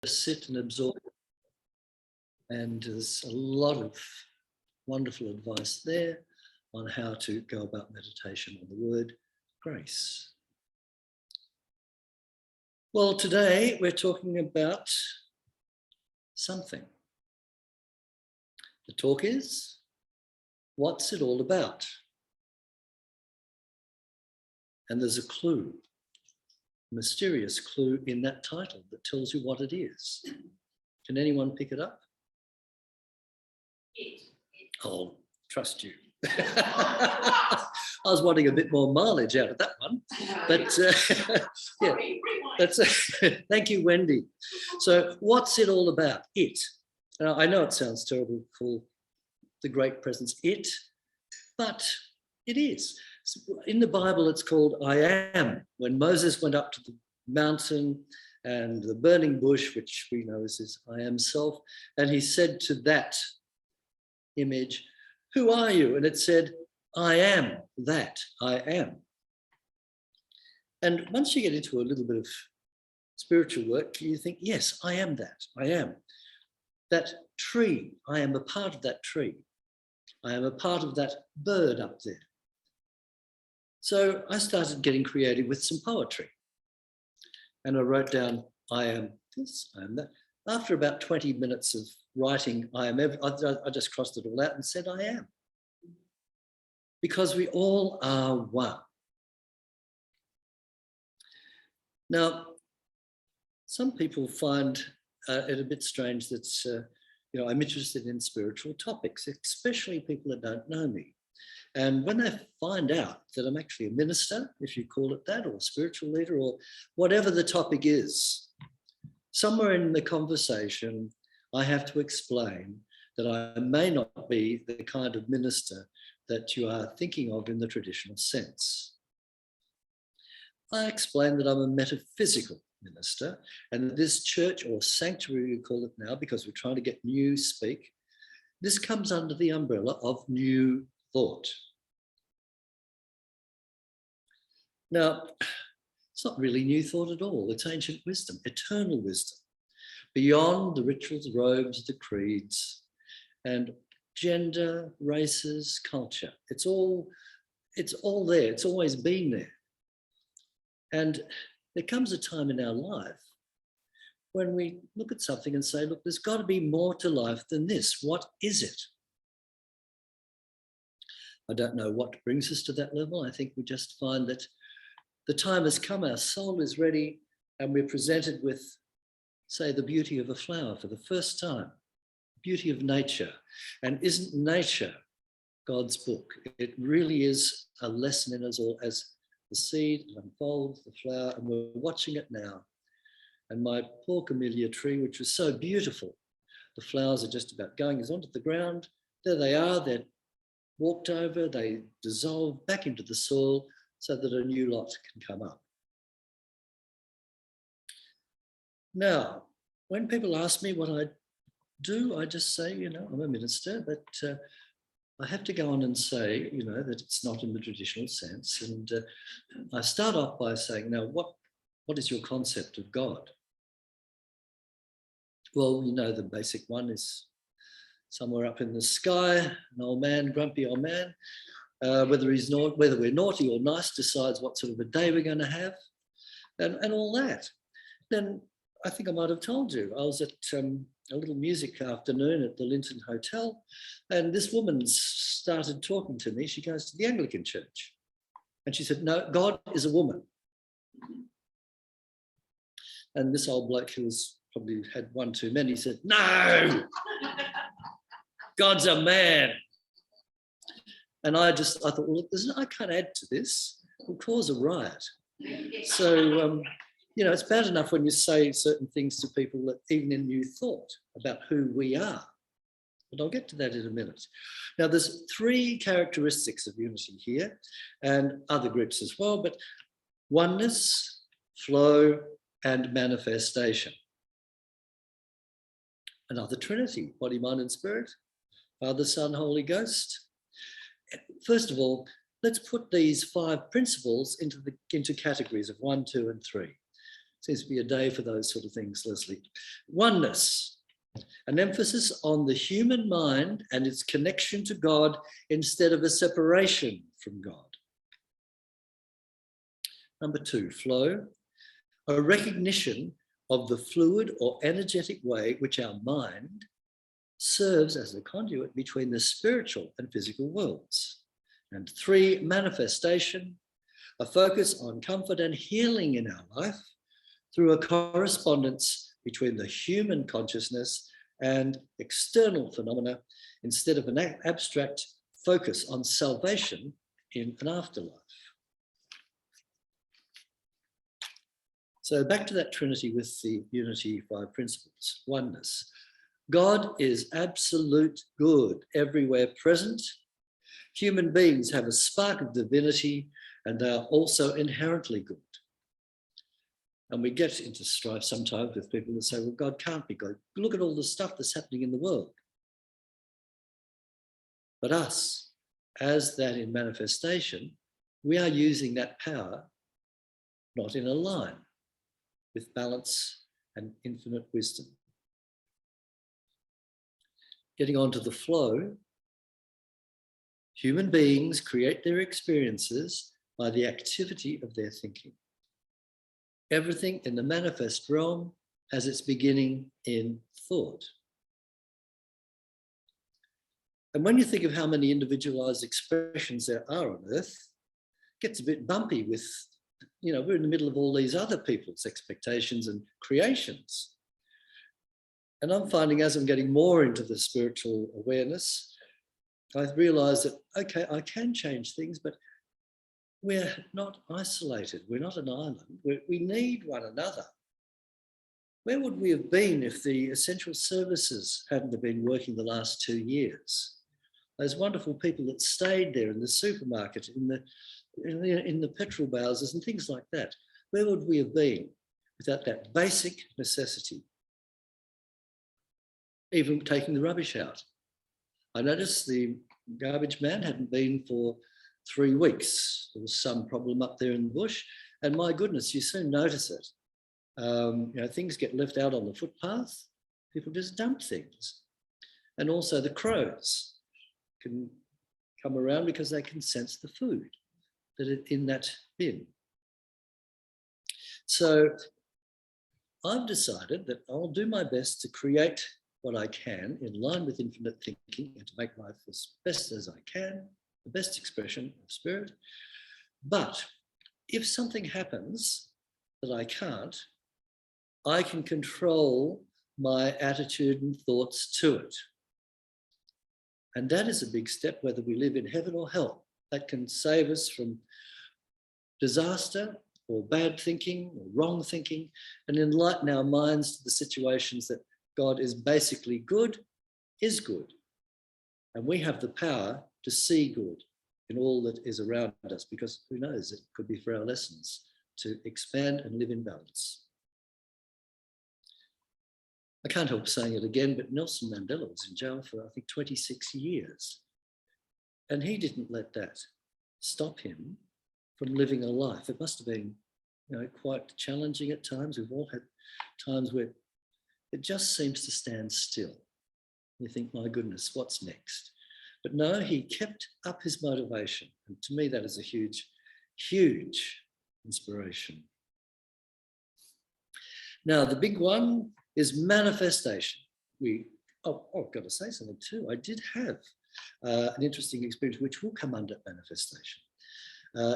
sit and absorb. And there's a lot of wonderful advice there on how to go about meditation on the word grace. Well, today we're talking about something. The talk is, what's it all about? And there's a clue, a mysterious clue in that title that tells you what it is. Can anyone pick it up? I'll trust you. I was wanting a bit more mileage out of that one, but yeah, that's thank you, Wendy. So what's it all about? It. Now, I know it sounds terrible to call the great presence it, but it is. In the Bible, it's called I am. When Moses went up to the mountain and the burning bush, which we know is his I am self, and he said to that image, who are you? And it said, I am that I am. And once you get into a little bit of spiritual work, you think, yes, I am that. I am. That tree, I am a part of that tree. I am a part of that bird up there. So I started getting creative with some poetry. And I wrote down, I am this, I am that. After about 20 minutes of writing, I just crossed it all out and said, I am. Because we all are one. Now, some people find it a bit strange that I'm interested in spiritual topics, especially people that don't know me. And when they find out that I'm actually a minister, if you call it that, or a spiritual leader, or whatever the topic is, somewhere in the conversation, I have to explain that I may not be the kind of minister that you are thinking of in the traditional sense. I explain that I'm a metaphysical minister, and that this church, or sanctuary we call it now, because we're trying to get new speak, this comes under the umbrella of new thought. Now, it's not really new thought at all. It's ancient wisdom, eternal wisdom, beyond the rituals, robes, the creeds, and gender, races, culture. It's all there. It's always been there. And there comes a time in our life when we look at something and say, look, there's got to be more to life than this. What is it? I don't know what brings us to that level. I think we just find that the time has come, our soul is ready, and we're presented with, say, the beauty of a flower for the first time, beauty of nature. And isn't nature God's book? It really is a lesson in us all as the seed unfolds, the flower, and we're watching it now. And my poor camellia tree, which was so beautiful, the flowers are just about going onto the ground. There they are, they're walked over, they dissolve back into the soil so that a new lot can come up. Now, when people ask me what I do, I just say, I'm a minister, but I have to go on and say, that it's not in the traditional sense. And I start off by saying, now, what is your concept of God? Well, the basic one is somewhere up in the sky, an old man, grumpy old man, whether we're naughty or nice, decides what sort of a day we're going to have, and all that. Then I think I might have told you, I was at a little music afternoon at the Linton Hotel, and this woman started talking to me. She goes to the Anglican church, and she said, no, God is a woman. And this old bloke, who was probably had one too many, said, no, God's a man. And I thought, well, I can't add to this. It'll cause a riot. So, it's bad enough when you say certain things to people that even in new thought about who we are. But I'll get to that in a minute. Now, there's 3 characteristics of unity here, and other groups as well, but oneness, flow, and manifestation. Another Trinity, body, mind, and spirit, Father, Son, Holy Ghost. First of all, let's put these 5 principles into categories of 1, 2, and 3. Seems to be a day for those sort of things, Leslie. Oneness, an emphasis on the human mind and its connection to God instead of a separation from God. Number 2, flow, a recognition of the fluid or energetic way which our mind serves as a conduit between the spiritual and physical worlds. And 3, manifestation, a focus on comfort and healing in our life through a correspondence between the human consciousness and external phenomena instead of an abstract focus on salvation in an afterlife. So back to that Trinity with the Unity 5 principles, oneness. God is absolute good, everywhere present. Human beings have a spark of divinity and they are also inherently good. And we get into strife sometimes with people that say, well, God can't be good. Look at all the stuff that's happening in the world. But us, as that in manifestation, we are using that power not in a line with balance and infinite wisdom. Getting on to the flow, human beings create their experiences by the activity of their thinking. Everything in the manifest realm has its beginning in thought. And when you think of how many individualized expressions there are on Earth, it gets a bit bumpy with, we're in the middle of all these other people's expectations and creations. And I'm finding as I'm getting more into the spiritual awareness, I've realized that, okay, I can change things, but we're not isolated. We're not an island. We need one another. Where would we have been if the essential services hadn't been working the last 2 years? Those wonderful people that stayed there in the supermarket, in the petrol houses and things like that. Where would we have been without that basic necessity? Even taking the rubbish out. I noticed the garbage man hadn't been for 3 weeks. There was some problem up there in the bush, and my goodness, you soon notice it. Things get left out on the footpath. People just dump things. And also the crows can come around because they can sense the food that is in that bin. So I've decided that I'll do my best to create what I can in line with infinite thinking and to make life as best as I can, the best expression of spirit. But if something happens that I can't, I can control my attitude and thoughts to it. And that is a big step, whether we live in heaven or hell. That can save us from disaster or bad thinking or wrong thinking, and enlighten our minds to the situations that God is basically good, is good. And we have the power to see good in all that is around us, because who knows, it could be for our lessons to expand and live in balance. I can't help saying it again, but Nelson Mandela was in jail for, I think, 26 years. And he didn't let that stop him from living a life. It must have been, quite challenging at times. We've all had times where it just seems to stand still. You think, my goodness, what's next? But no, he kept up his motivation. And to me, that is a huge, huge inspiration. Now, the big one is manifestation. I've got to say something too. I did have an interesting experience which will come under manifestation.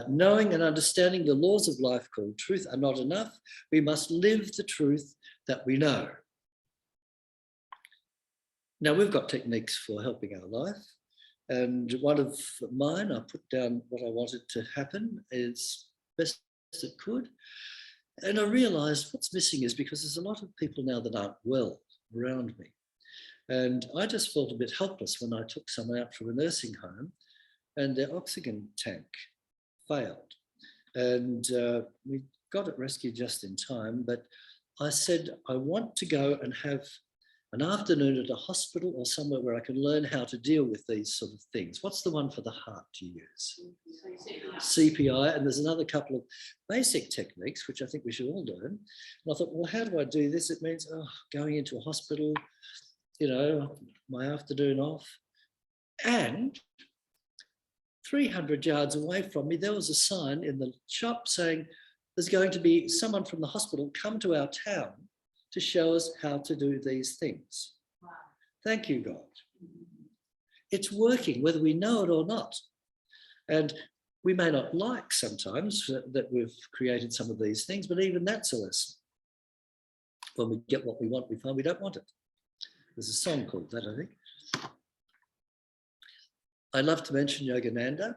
Knowing and understanding the laws of life called truth are not enough. We must live the truth that we know. Now, we've got techniques for helping our life. And one of mine, I put down what I wanted to happen as best as it could. And I realized what's missing is because there's a lot of people now that aren't well around me. And I just felt a bit helpless when I took someone out from a nursing home and their oxygen tank failed. And we got it rescued just in time, but I said, I want to go and have an afternoon at a hospital or somewhere where I can learn how to deal with these sort of things. What's the one for the heart you use? CPI. And there's another couple of basic techniques, which I think we should all learn. And I thought, well, how do I do this? It means going into a hospital, you know, my afternoon off. And 300 yards away from me, there was a sign in the shop saying, there's going to be someone from the hospital come to our town to show us how to do these things. Wow. Thank you, God. It's working, whether we know it or not. And we may not like sometimes that we've created some of these things, but even that's a lesson. When we get what we want, we find we don't want it. There's a song called that, I think. I love to mention Yogananda,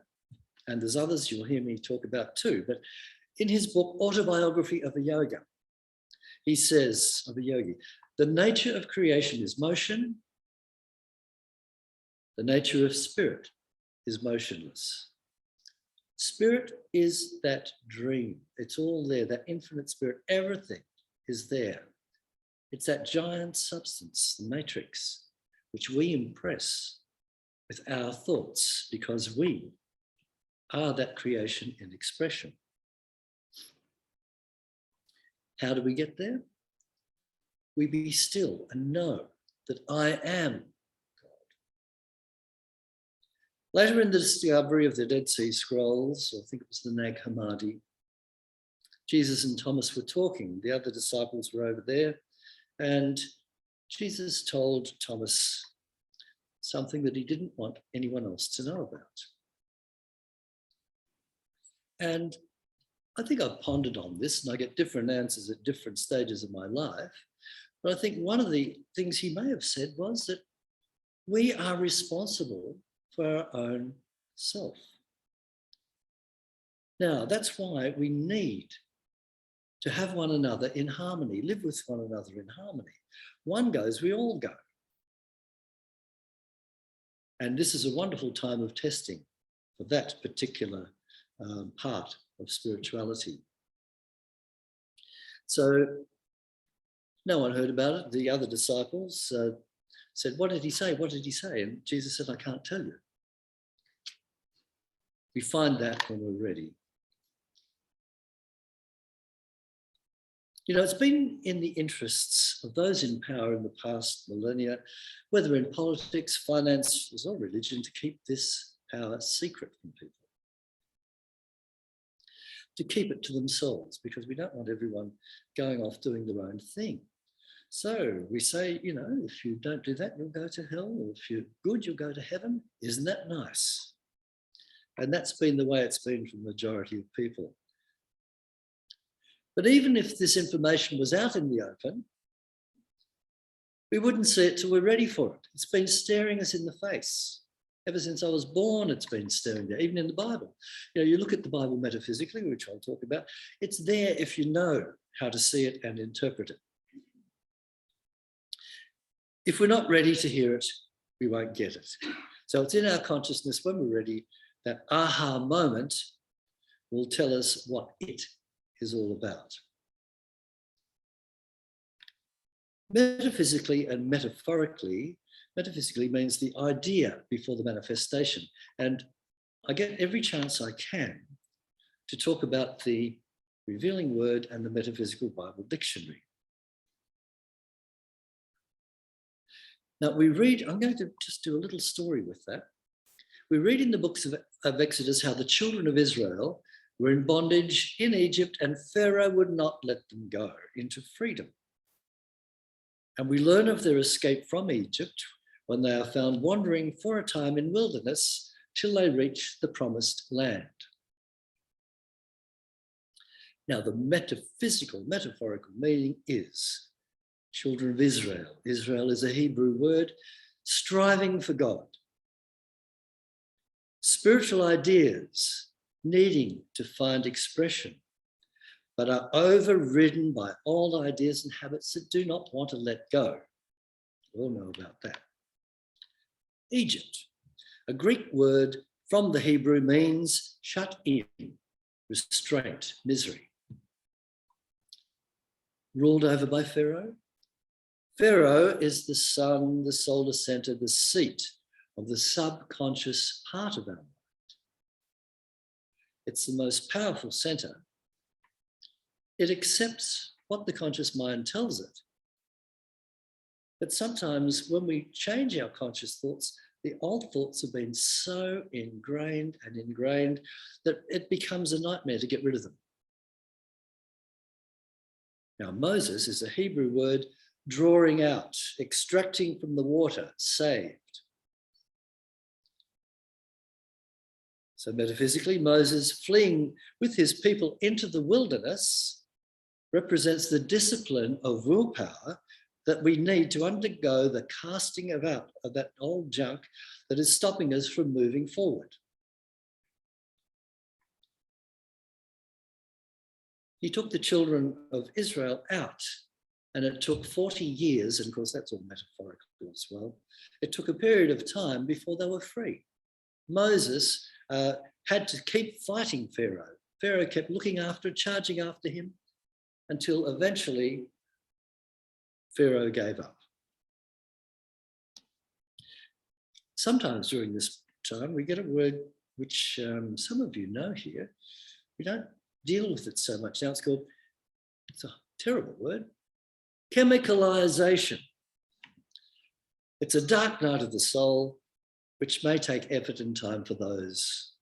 and there's others you'll hear me talk about too, but in his book, Autobiography of a Yoga, he says of a yogi, the nature of creation is motion. The nature of spirit is motionless. Spirit is that dream. It's all there, that infinite spirit, everything is there. It's that giant substance, the matrix, which we impress with our thoughts because we are that creation in expression. How do we get there? We be still and know that I am God. Later in the discovery of the Dead Sea Scrolls, I think it was the Nag Hammadi, Jesus and Thomas were talking. The other disciples were over there, and Jesus told Thomas something that he didn't want anyone else to know about. And I think I've pondered on this, and I get different answers at different stages of my life. But I think one of the things he may have said was that we are responsible for our own self. Now, that's why we need to have one another in harmony, live with one another in harmony. One goes, we all go. And this is a wonderful time of testing for that particular part of spirituality. So no one heard about it. The other disciples said, what did he say? What did he say? And Jesus said, I can't tell you. We find that when we're ready. You know, it's been in the interests of those in power in the past millennia, whether in politics, finance, or religion, to keep this power secret from people. To keep it to themselves, because we don't want everyone going off doing their own thing. So we say, you know, if you don't do that, you'll go to hell, or if you're good, you'll go to heaven. Isn't that nice? And that's been the way it's been for the majority of people. But even if this information was out in the open, we wouldn't see it till we're ready for it. It's been staring us in the face. Ever since I was born, it's been staring there, even in the Bible. You know, you look at the Bible metaphysically, which I'll talk about, it's there if you know how to see it and interpret it. If we're not ready to hear it, we won't get it. So it's in our consciousness when we're ready, that aha moment will tell us what it is all about. Metaphysically and metaphorically, metaphysically means the idea before the manifestation. And I get every chance I can to talk about the revealing word and the metaphysical Bible dictionary. Now we read, I'm going to just do a little story with that. We read in the books of Exodus how the children of Israel were in bondage in Egypt and Pharaoh would not let them go into freedom. And we learn of their escape from Egypt when they are found wandering for a time in wilderness till they reach the promised land. Now, the metaphysical, metaphorical meaning is children of Israel. Israel is a Hebrew word, striving for God. Spiritual ideas needing to find expression, but are overridden by old ideas and habits that do not want to let go. We all know about that. Egypt, a Greek word from the Hebrew, means shut in, restraint, misery. Ruled over by Pharaoh, Pharaoh is the sun, the solar center, the seat of the subconscious part of our mind. It's the most powerful center. It accepts what the conscious mind tells it. But sometimes when we change our conscious thoughts, the old thoughts have been so ingrained that it becomes a nightmare to get rid of them. Now, Moses is a Hebrew word drawing out, extracting from the water, saved. So metaphysically, Moses fleeing with his people into the wilderness represents the discipline of willpower that we need to undergo the casting out of that old junk that is stopping us from moving forward. He took the children of Israel out, and it took 40 years, and of course that's all metaphorical as well. It took a period of time before they were free. Moses had to keep fighting Pharaoh. Pharaoh kept looking after, charging after him, until eventually Pharaoh gave up. Sometimes during this time, we get a word which some of you know here. We don't deal with it so much now. It's a terrible word, chemicalization. It's a dark night of the soul, which may take effort and time for those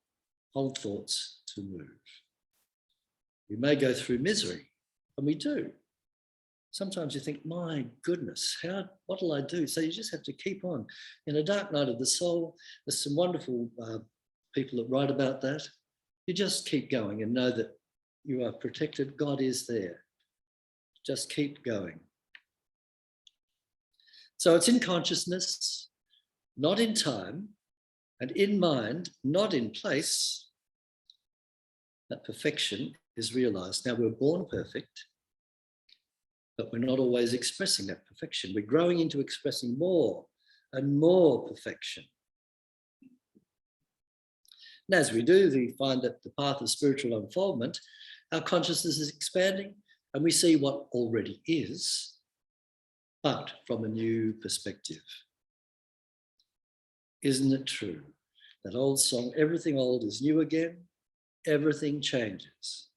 old thoughts to move. We may go through misery, and we do. Sometimes you think, my goodness, what will I do? So you just have to keep on. In a dark night of the soul, there's some wonderful people that write about that. You just keep going and know that you are protected. God is there. Just keep going. So it's in consciousness, not in time, and in mind, not in place, that perfection is realized. Now, we're born perfect, but we're not always expressing that perfection. We're growing into expressing more and more perfection. And as we do, we find that the path of spiritual unfoldment, our consciousness is expanding and we see what already is, but from a new perspective. Isn't it true? That old song, everything old is new again, everything changes,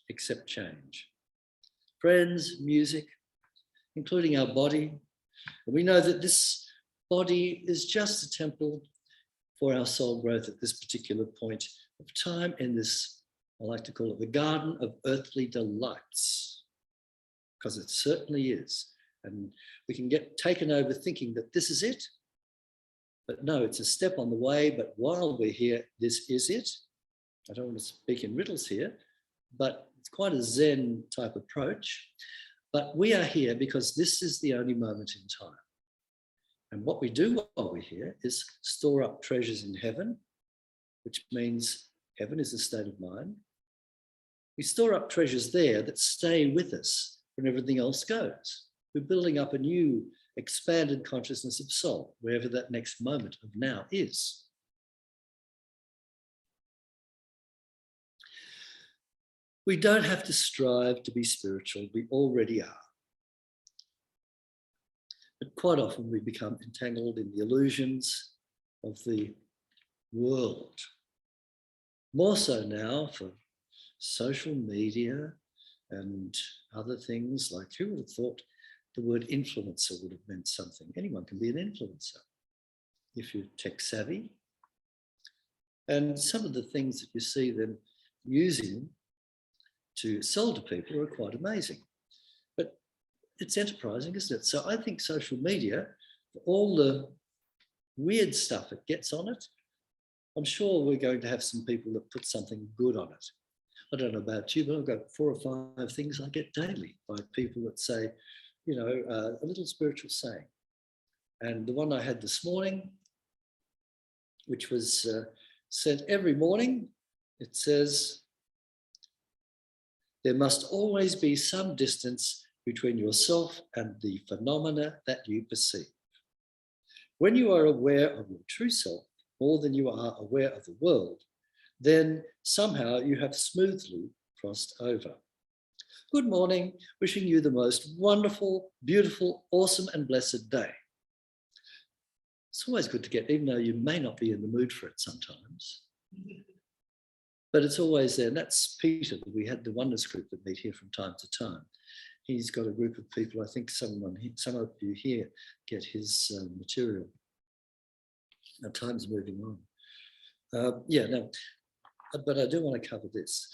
except change. Friends, music, including our body. And we know that this body is just a temple for our soul growth at this particular point of time in this, I like to call it the garden of earthly delights, because it certainly is. And we can get taken over thinking that this is it, but no, it's a step on the way. But while we're here, this is it. I don't want to speak in riddles here, but it's quite a Zen type approach. But we are here because this is the only moment in time. And what we do while we're here is store up treasures in heaven, which means heaven is a state of mind. We store up treasures there that stay with us when everything else goes. We're building up a new expanded consciousness of soul, wherever that next moment of now is. We don't have to strive to be spiritual, we already are. But quite often we become entangled in the illusions of the world. More so now for social media and other things, like who would have thought the word influencer would have meant something? Anyone can be an influencer if you're tech savvy. And some of the things that you see them using to sell to people are quite amazing. But it's enterprising, isn't it? So I think social media, for all the weird stuff it gets on it, I'm sure we're going to have some people that put something good on it. I don't know about you, but I've got 4 or 5 things I get daily by people that say, you know, a little spiritual saying. And the one I had this morning, which was sent every morning, it says, there must always be some distance between yourself and the phenomena that you perceive. When you are aware of your true self more than you are aware of the world, then somehow you have smoothly crossed over. Good morning, wishing you the most wonderful, beautiful, awesome and blessed day. It's always good to get, even though you may not be in the mood for it sometimes, but it's always there. And that's Peter. We had the Oneness group that meet here from time to time. He's got a group of people. I think some of you here get his material. Now, time's moving on. But I do want to cover this.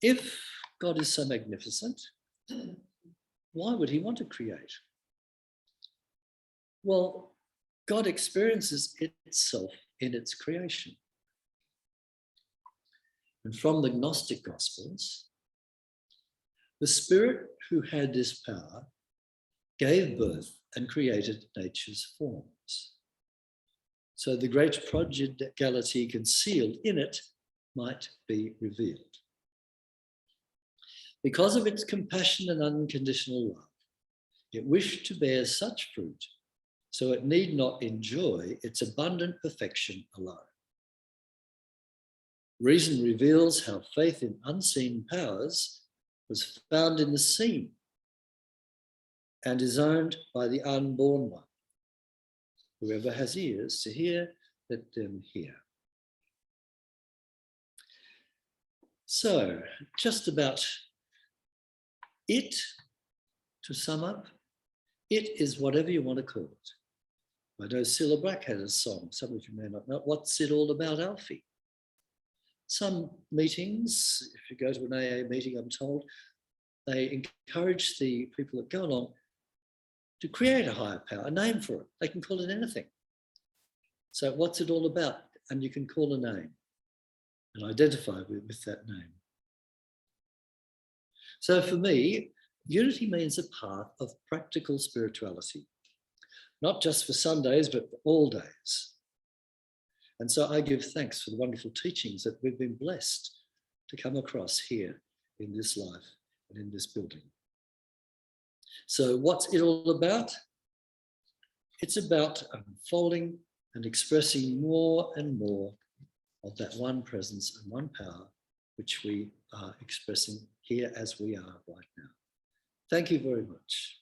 If God is so magnificent, why would he want to create? Well, God experiences itself in its creation. And from the Gnostic Gospels, the Spirit who had this power gave birth and created nature's forms. So the great prodigality concealed in it might be revealed. Because of its compassion and unconditional love, it wished to bear such fruit, so it need not enjoy its abundant perfection alone. Reason reveals how faith in unseen powers was found in the seen and is owned by the unborn one. Whoever has ears to hear, let them hear. So, just about it, to sum up, it is whatever you want to call it. I know Cilla Black had a song, some of you may not know. What's it all about, Alfie? Some meetings, if you go to an AA meeting, I'm told, they encourage the people that go along to create a higher power, a name for it. They can call it anything. So what's it all about? And you can call a name and identify with that name. So for me, unity means a path of practical spirituality, not just for Sundays, but for all days. And so I give thanks for the wonderful teachings that we've been blessed to come across here in this life and in this building. So what's it all about? It's about unfolding and expressing more and more of that one presence and one power, which we are expressing here as we are right now. Thank you very much.